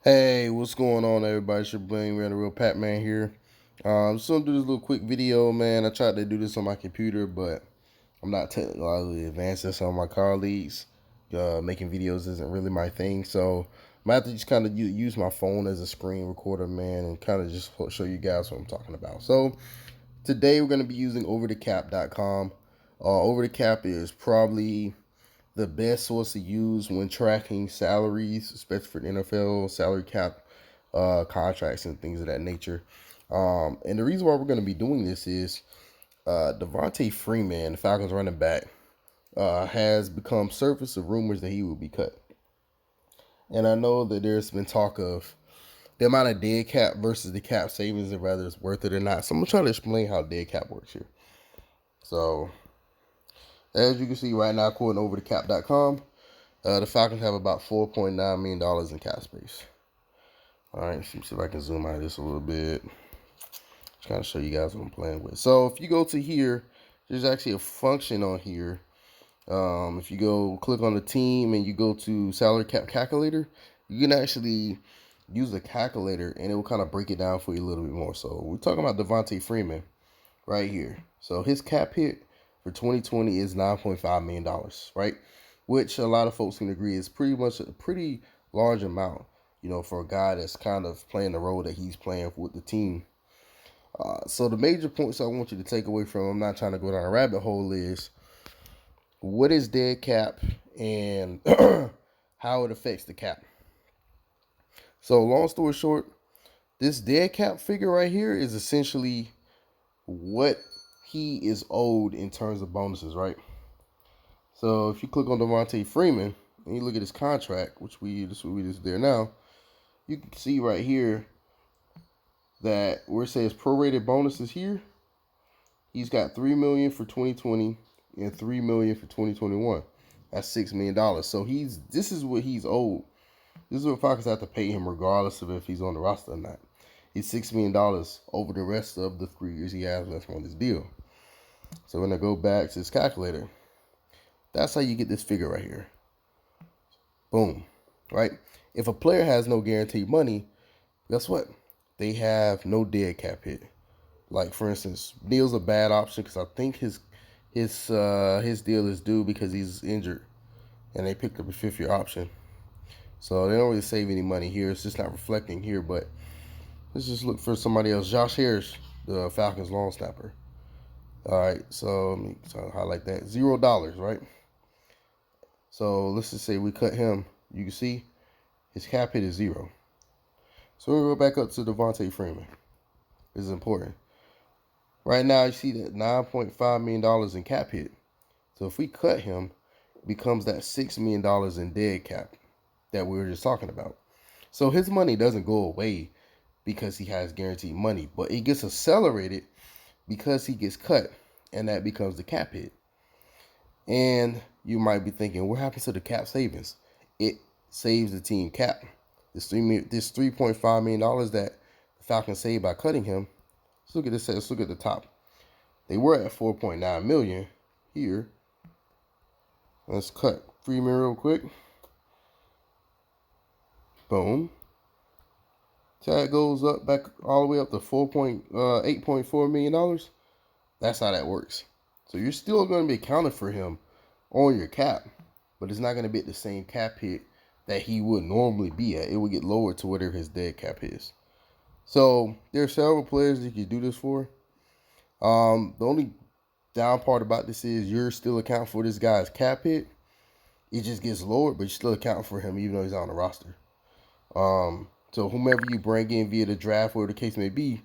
Hey, what's going on, everybody? It's your Bling Ran the Real Pat Man here. Just gonna do this little quick video, man. I tried to do this on my computer, but I'm not technically advanced as some of my colleagues. Making videos isn't really my thing, so I'm gonna have to just kind of use my phone as a screen recorder, man, and kind of just show you guys what I'm talking about. So today we're gonna be using OverTheCap.com. OverTheCap is probably the best source to use when tracking salaries, especially for the NFL salary cap contracts and things of that nature. And the reason why we're going to be doing this is Devontae Freeman, the Falcons running back, has become surface of rumors that he will be cut. And I know that there's been talk of the amount of dead cap versus the cap savings and whether it's worth it or not. So I'm going to try to explain how dead cap works here. So as you can see right now, according to overthecap.com, the Falcons have about $4.9 million in cap space. All right, let's see if I can zoom out of this a little bit. Just kind of show you guys what I'm playing with. So if you go to here, there's actually a function on here. If you go click on the team and you go to salary cap calculator, you can actually use the calculator and it will kind of break it down for you a little bit more. So we're talking about Devontae Freeman right here. So his cap hit for 2020 is $9.5 million, right? Which a lot of folks can agree is pretty much a pretty large amount, for a guy that's kind of playing the role that he's playing with the team. So the major points I want you to take away from, I'm not trying to go down a rabbit hole, is what is dead cap and how it affects the cap. So long story short, this dead cap figure right here is essentially what he is owed in terms of bonuses, right? So if you click on Devontae Freeman and you look at his contract, which we just there now, you can see right here that where it says prorated bonuses here, he's got $3 million for 2020 and $3 million for 2021. That's $6 million. So this is what he's owed. This is what Falcons have to pay him regardless of if he's on the roster or not. He's $6 million over the rest of the 3 years he has left on this deal. So when I go back to his calculator, that's how you get this figure right here. Boom. Right? If a player has no guaranteed money, guess what? They have no dead cap hit. Like for instance, Neal's a bad option because I think his deal is due because he's injured, and they picked up a 5th-year option. So they don't really save any money here. It's just not reflecting here. But let's just look for somebody else. Josh Harris, the Falcons long snapper. All right, so let me highlight that. $0, right? So let's just say we cut him. You can see his cap hit is 0. So we'll go back up to Devontae Freeman. This is important. Right now, you see that $9.5 million in cap hit. So if we cut him, it becomes that $6 million in dead cap that we were just talking about. So his money doesn't go away because he has guaranteed money, but it gets accelerated because he gets cut, and that becomes the cap hit. And you might be thinking, what happens to the cap savings? It saves the team cap. This $3.5 million that the Falcons saved by cutting him. Let's look at this. Let's look at the top. They were at $4.9 million here. Let's cut Freeman real quick. Boom. Tag goes up back all the way up to $8.4 million. That's how that works. So you're still going to be accounting for him on your cap, but it's not going to be at the same cap hit that he would normally be at. It would get lowered to whatever his dead cap is. So there are several players that you can do this for. The only down part about this is you're still accounting for this guy's cap hit. It just gets lowered, but you're still accounting for him even though he's on the roster. So whomever you bring in via the draft, whatever the case may be,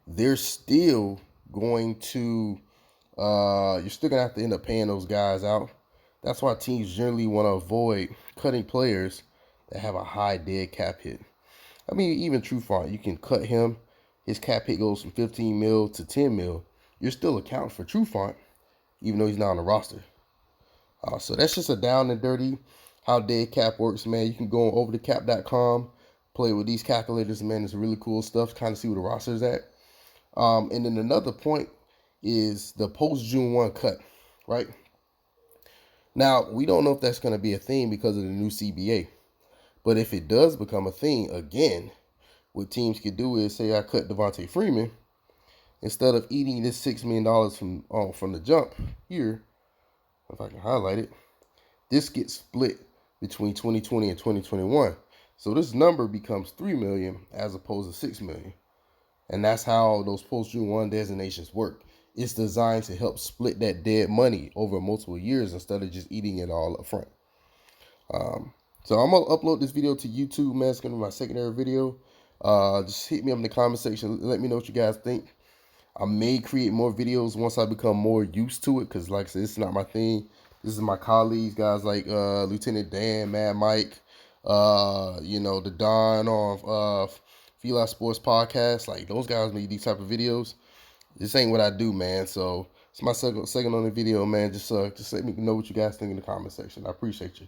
they're still going to you're still gonna have to end up paying those guys out. That's why teams generally want to avoid cutting players that have a high dead cap hit. I mean, even Trufant, you can cut him. His cap hit goes from 15 mil to 10 mil. You're still accounting for Trufant, even though he's not on the roster. So that's just a down and dirty how dead cap works, man. You can go on overthecap.com, play with these calculators, man. It's really cool stuff. Kind of see where the roster's at. And then another point is the post June 1 cut, right? Now, we don't know if that's going to be a thing because of the new CBA. But if it does become a thing again, what teams could do is say I cut Devontae Freeman, instead of eating this $6 million from the jump here, if I can highlight it, this gets split between 2020 and 2021. So this number becomes $3 million as opposed to $6 million. And that's how those post-June 1 designations work. It's designed to help split that dead money over multiple years instead of just eating it all up front. So I'm going to upload this video to YouTube, man. It's going to be my secondary video. Just hit me up in the comment section. Let me know what you guys think. I may create more videos once I become more used to it, because like I said, it's not my thing. This is my colleagues, guys like Lieutenant Dan, Mad Mike, the Don on Fila Sports Podcast. Like, those guys make these type of videos. This ain't what I do, man. So it's my second on the video, man. Just let me know what you guys think in the comment section. I appreciate you.